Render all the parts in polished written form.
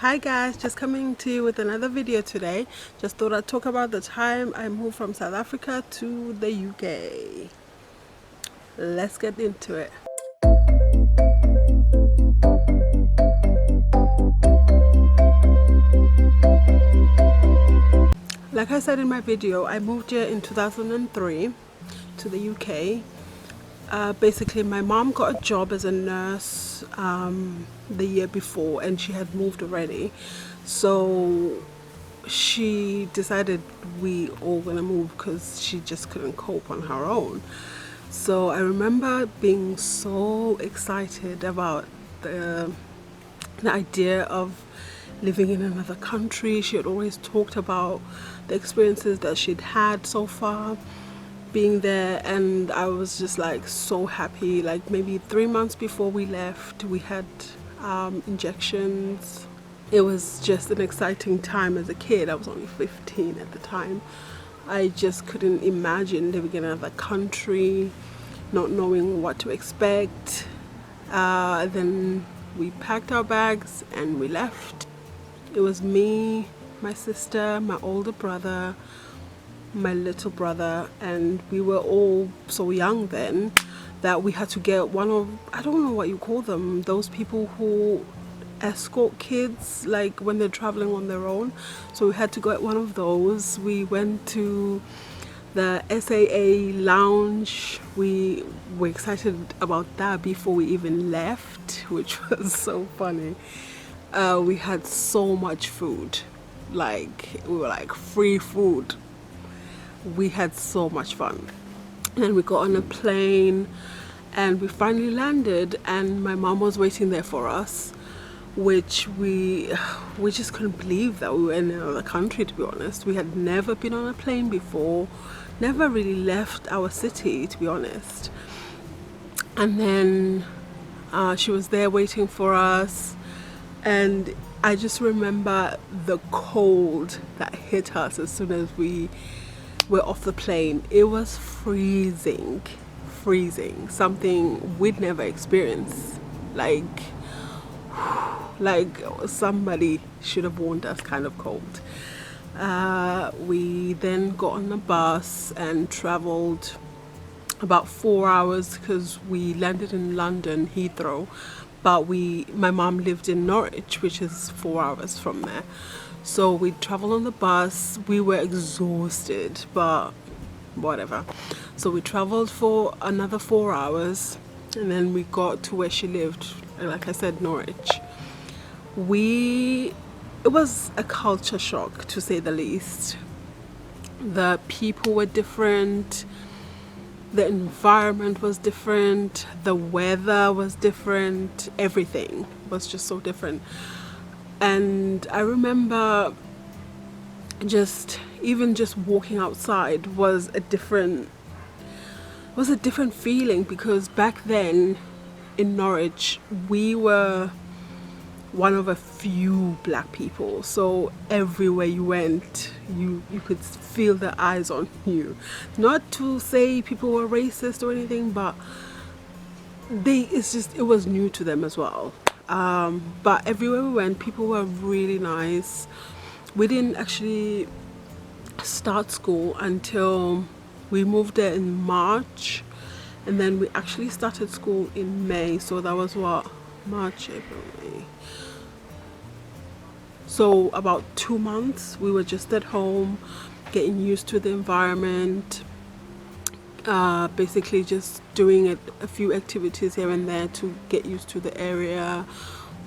Hi guys, just coming to you with another video today. Just thought I'd talk about the time I moved from South Africa to the UK. Let's get into it. Like I said in my video, I moved here in 2003 to the UK. Basically, my mom got a job as a nurse the year before, and she had moved already. So she decided we all gonna move because she just couldn't cope on her own. So I remember being so excited about the idea of living in another country. She had always talked about the experiences that she'd had so far being there, and I was just like so happy. Like maybe 3 months before we left, we had injections. It was just an exciting time as a kid. I was only 15 at the time. I just couldn't imagine living in another country, not knowing what to expect. Then we packed our bags and we left. It was me, my sister, my older brother, my little brother, and we were all so young then that we had to get one of, I don't know what you call them, those people who escort kids like when they're traveling on their own. So we had to get one of those. We went to the SAA lounge. We were excited about that before we even left, which was so funny. We had so much food, like we were like free food. We had so much fun. And then we got on a plane and we finally landed, and my mom was waiting there for us, which we just couldn't believe that we were in another country, to be honest. We had never been on a plane before, never really left our city, to be honest. And then she was there waiting for us, and I just remember the cold that hit us as soon as we were off the plane. It was freezing, something we'd never experienced. Like somebody should have warned us, kind of cold. We then got on a bus and traveled about 4 hours because we landed in London, Heathrow, but my mom lived in Norwich, which is 4 hours from there. So we traveled on the bus. We were exhausted, but whatever. So we traveled for another 4 hours, and then we got to where she lived, like I said, Norwich. It was a culture shock, to say the least. The people were different, the environment was different, the weather was different, everything was just so different. And I remember even just walking outside was a different feeling, because back then in Norwich we were one of a few black people, so everywhere you went you could feel the eyes on you. Not to say people were racist or anything, but it was new to them as well. But everywhere we went, people were really nice. We didn't actually start school until we moved there in March, and then we actually started school in May. So that was what, March, April, May. So about 2 months we were just at home, getting used to the environment, basically just doing a few activities here and there to get used to the area.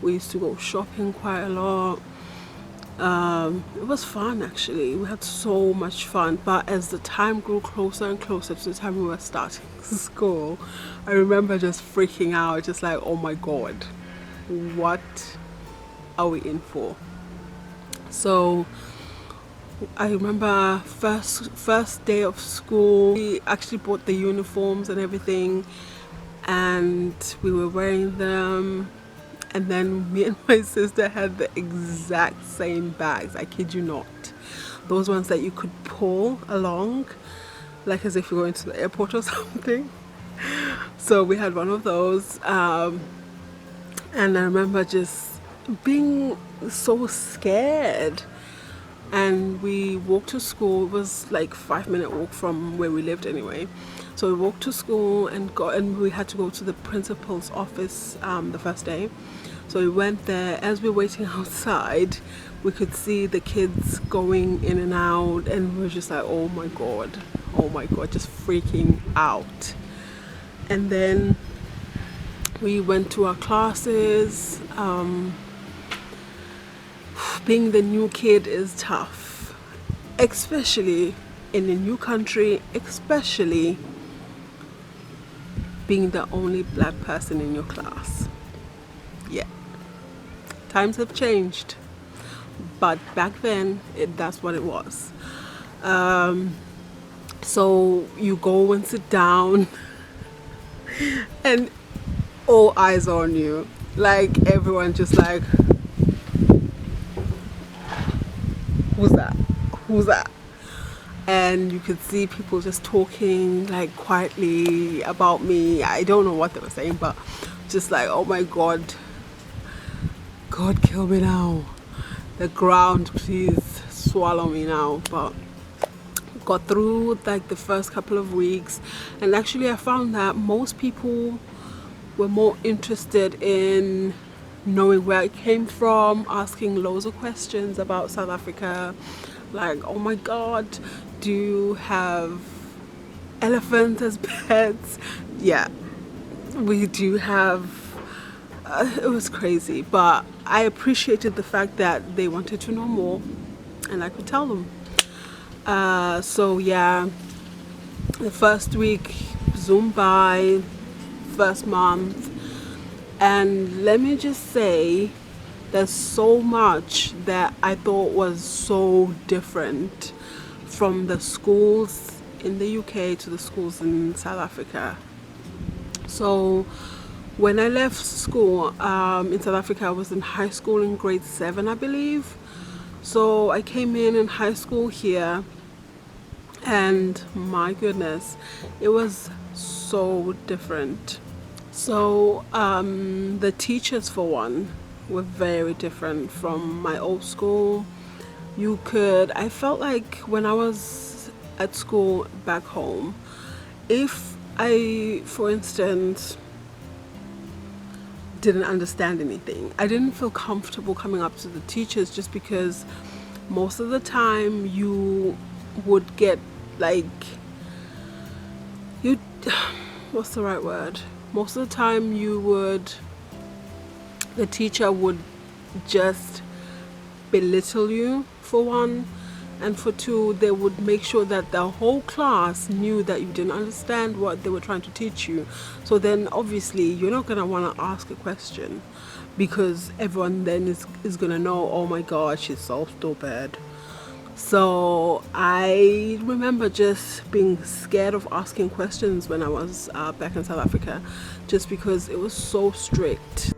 We used to go shopping quite a lot. It was fun, actually. We had so much fun. But as the time grew closer and closer to the time we were starting school, I remember just freaking out, just like, oh my god, what are we in for? So I remember first day of school, we actually bought the uniforms and everything, and we were wearing them. And then me and my sister had the exact same bags, I kid you not. Those ones that you could pull along, like as if you're going to the airport or something. So we had one of those. And I remember just being so scared. And we walked to school. It was like 5-minute walk from where we lived anyway. So we walked to school and we had to go to the principal's office the first day. So we went there. As we were waiting outside, we could see the kids going in and out, and we were just like, oh my god, just freaking out. And then we went to our classes. Being the new kid is tough, especially in a new country, especially being the only black person in your class. Yeah, times have changed, but back then that's what it was. So you go and sit down and all eyes on you, like everyone just like, who's that? And you could see people just talking like quietly about me. I don't know what they were saying, but just like, oh my god, kill me now, the ground, please swallow me now. But got through like the first couple of weeks, and actually I found that most people were more interested in knowing where I came from, asking loads of questions about South Africa, like, oh my god, do you have elephants as pets? Yeah, we do have. It was crazy, but I appreciated the fact that they wanted to know more and I could tell them. So yeah, the first week zoomed by, first month, and let me just say, there's so much that I thought was so different from the schools in the UK to the schools in South Africa. So when I left school in South Africa, I was in high school in grade 7, I believe. So I came in high school here, and my goodness, it was so different. So the teachers, for one, were very different from my old school. I felt like when I was at school back home, if I, for instance, didn't understand anything, I didn't feel comfortable coming up to the teachers, just because most of the time you would get like, what's the right word? Most of the time the teacher would just belittle you, for one, and for two, they would make sure that the whole class knew that you didn't understand what they were trying to teach you. So then obviously you're not going to want to ask a question, because everyone then is going to know, oh my god, she's so stupid. So I remember just being scared of asking questions when I was back in South Africa, just because it was so strict.